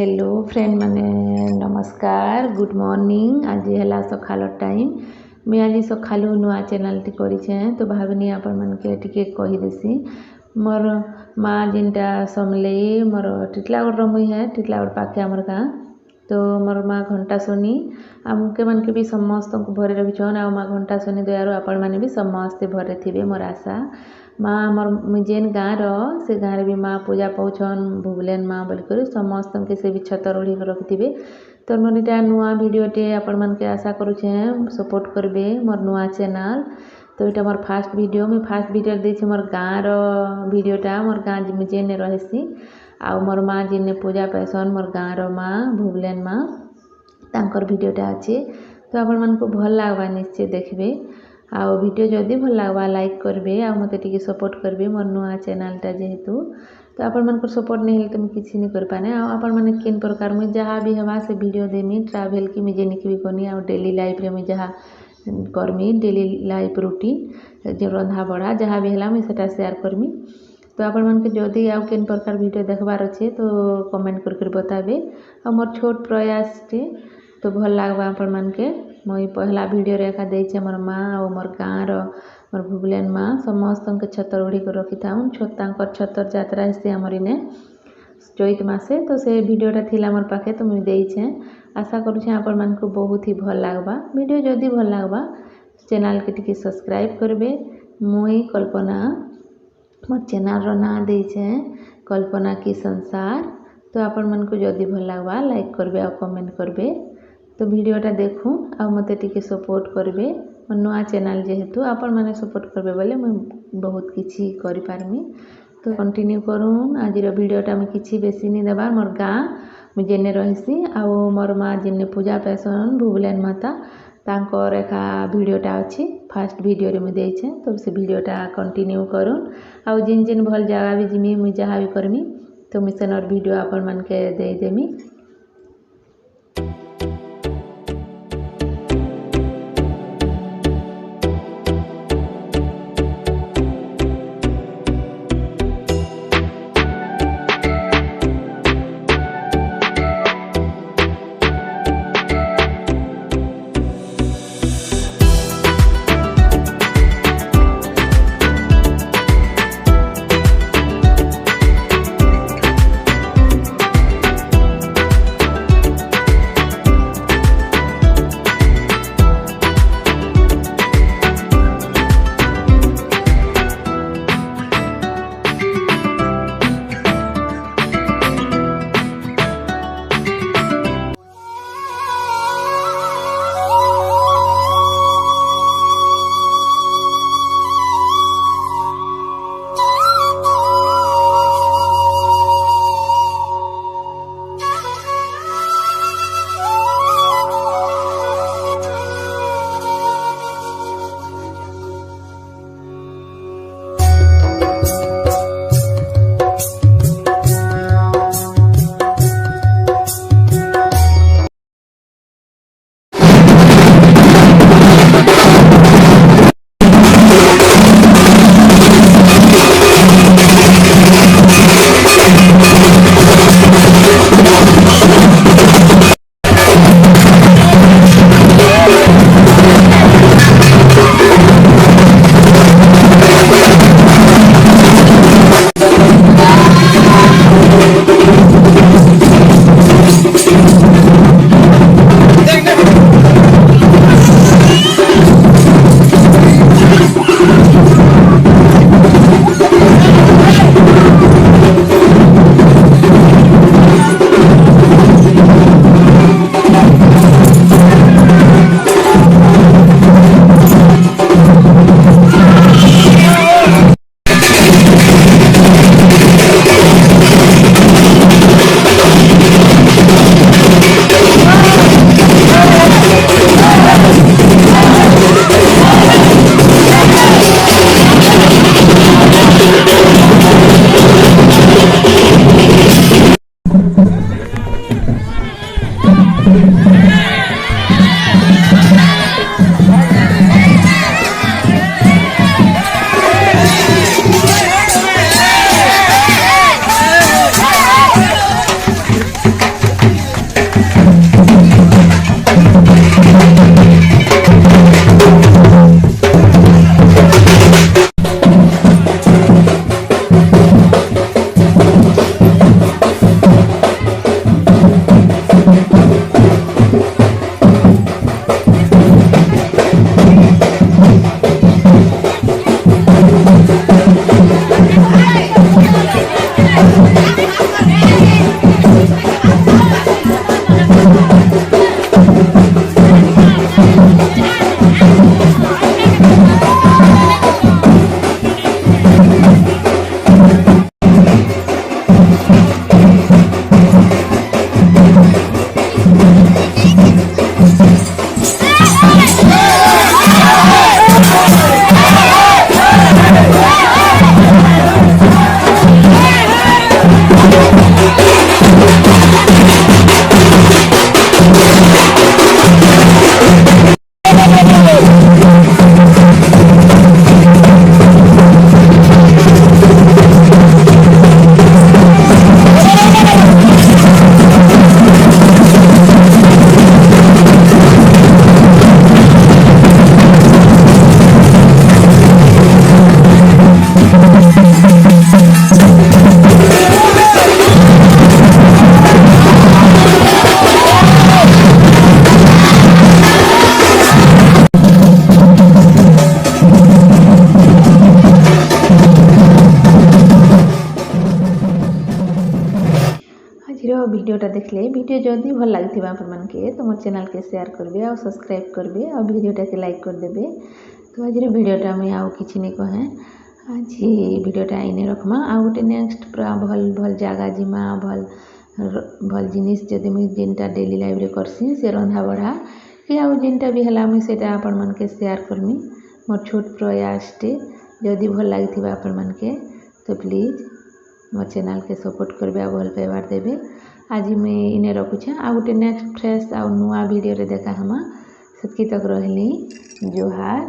Hello friend माने नमस्कार good morning. आज है सकाल टाइम मुझे आज सकालू नुआ चैनल टी करें तो भाविनी आपण मानके टिके कहीदेसी मोर माँ जिनटा समले मोर टिटलागढ़ मुई है टिटलागढ़ पाखे आमर गाँ तो मोर माँ घंटा सुनी आमके मानके भी समस्त भरे रखिछन आ माँ घंटा सुनी दयारु आपण माने भी समस्ते भरे थे मोर आशा। माँ आमर जेन गाँव से गाँव भी माँ पूजा पाउछन भुबलेन माँ बोलिक समस्त के से भी छतर ओढ़ी रखिथे। तो मोर इटा नुआ भिडियोटे आपण मानके आशा करुचे सपोर्ट करबे मोर नुआ चैनल। तो यहाँ मोर फास्ट वीडियो मुझे फास्ट वीडियो देछि मोर गाँव वीडियोटा मोर गाँव जेन रहीसी आ मोर माँ जिन पूजा पाइसन मोर गाँव माँ भुबलेन माँ तांकर वीडियोटा अच्छे। तो आपण मानक भल लागबा निश्चय देखबे आ वीडियो जदि भल लागबा लाइक करबे आ मते टिके सपोर्ट करबे मोर नुआ चैनलटा जेहेतु। तो आपण मानक सपोर्ट नहीं हेले तो मुझे किसी नहीं कर पाने आपण माने किन प्रकार मुझे जहाँ भी हवा से वीडियो देमी ट्रैवल की मुझे निक भी करनी आ डेली लाइफ रे मुझे जहाँ करमी डेली लाइफ रूटीन जो रंधा बड़ा जहाँ भी है मुझे शेयर करमी। तो आपण मानके जदि आउ किन प्रकार वीडियो देखबार अच्छे तो कमेंट करके बताबे आ मोर छोट प्रयास टे तो भल लागबा आपण मानके मुई पहला वीडियो रेखा देछे मोर माँ और मोर गाँव मोर भुबलेन माँ समस्त के छतर ओढ़ी कर रखी था छतर यात्रा हेसी आमर इने चैत मासे। तो से वीडियोटा थिला मोर पाखे तो मुझे देछे आशा करुछे आपण मानको बहुत ही भल लागबा। वीडियो जदि भल लागबा चैनल के टिके सब्सक्राइब करबे। मुई कल्पना मोर चैनल रो ना देछे कल्पना की संसार। तो आपण मानको जदि भल लागबा लाइक करबे और कमेंट करबे। तो वीडियोटा देखूँ आ मते टिके सपोर्ट करबे मोर नुआ चैनल जेहेतु आपण माने सपोर्ट करबे बोले मुझे बहुत किछि करि पारमी। तो कंटिन्यू करूँ आज वीडियोटा में किछि बेसी नहीं देबार मोर गाँ जेने रहीसी आ मोर माँ जिन पूजा पाइसन भुबलेन माता तांकर एका वीडियोटा अच्छी फास्ट वीडियो रे मुझे देछे। तो से वीडियोटा कंटिन्यू करूँ आ जिन जिन भल जगह भी जिमी मुझे जहाँ भी करमी तो मुझे सेनर वीडियो आपण मानके दे देमी। भिडियोटा देखले भिडियो जदि भल लगी आपण मानके तो मोर चैनल के शेयर करबे और सब्सक्राइब करबे और भिडियोटा के लाइक कर देबे। तो आज भिडियोटा मुई आउ किछि नहीं कहे आज भिडियोटा इने रखमा आ गोटे नेक्स्ट पूरा भल भल जगह जिमा भल जिनिस जदि मुई जेनटा डेली लाइफ रे करसी से रंधा बढ़ा कि आउ जेनटा भी हला मुई सेटा आपण मानके शेयर करमी मोर छोट प्रयास टे जदि भल लगी आपण मानके तो प्लीज मोर चैनल के सपोर्ट करबे आ भल पाइबार देबे। आज मुई इने रखुछे आ गोटे नेक्स्ट फ्रेश आ नुआ वीडियो रे देखा हमा सेतकी तक रहली जोहार।